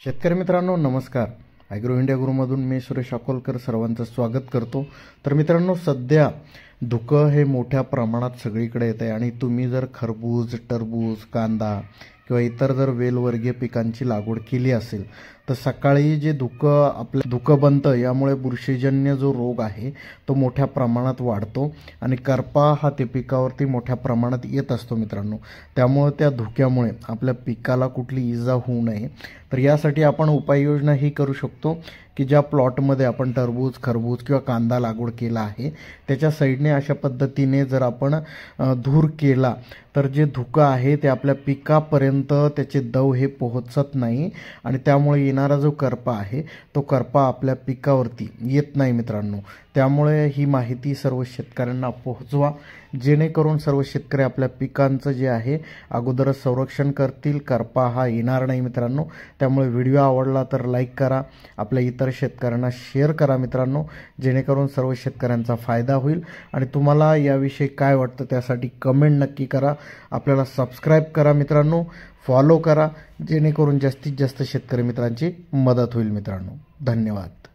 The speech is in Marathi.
शेतकरी मित्रांनो नमस्कार. ॲग्रो इंडिया गुरुमधून मी सुरेश अकोलकर सर्वांचं स्वागत करतो. तर मित्रांनो, सध्या धुकं हे मोठ्या प्रमाणात सगळीकडे येत आहे आणि तुम्ही जर खरबूज, टरबूज, कांदा किंवा इतर जर वेलवर्गीय पिकांची लागवड केली असेल तर सकाळी जे धुकं बनतं यामुळे बुरशीजन्य जो रोग आहे तो मोठ्या प्रमाणात वाढतो आणि करपा हा ते पिकावरती मोठ्या प्रमाणात येत असतो मित्रांनो. त्यामुळे त्या धुक्यामुळे आपल्या पिकाला कुठली इजा होऊ नये तर यासाठी आपण उपाययोजना ही करू शकतो की ज्या प्लॉटमध्ये आपण टरबूज, खरबूज किंवा कांदा लागवड केला आहे त्याच्या साईडने अशा पद्धतीने जर आपण धूर केला तर जे धुकं आहे ते आपल्या पिकापर्यंत त्याचे दव हे पोहोचत नाही आणि त्यामुळे येणारा जो करपा आहे तो करपा आपल्या पिकावरती येत नाही मित्रांनो. त्यामुळे ही माहिती सर्व शेतकऱ्यांना पोहोचवा जेणेकरून सर्व शेतकरी आपल्या पिकांचं जे आहे अगोदरच संरक्षण करतील, करपा हा येणार नाही मित्रांनो. त्यामुळे व्हिडिओ आवडला तर लाईक करा, आपल्या इतर शेतकऱ्यांना शेअर करा मित्रांनो, जेणेकरून सर्व शेतकऱ्यांचा फायदा होईल. आणि तुम्हाला याविषयी काय वाटतं त्यासाठी कमेंट नक्की करा. आपल्याला सबस्क्राईब करा मित्रांनो, फॉलो करा जेणेकरून जास्तीत जास्त शेतकरी मित्रांची मदत होईल मित्रांनो. धन्यवाद.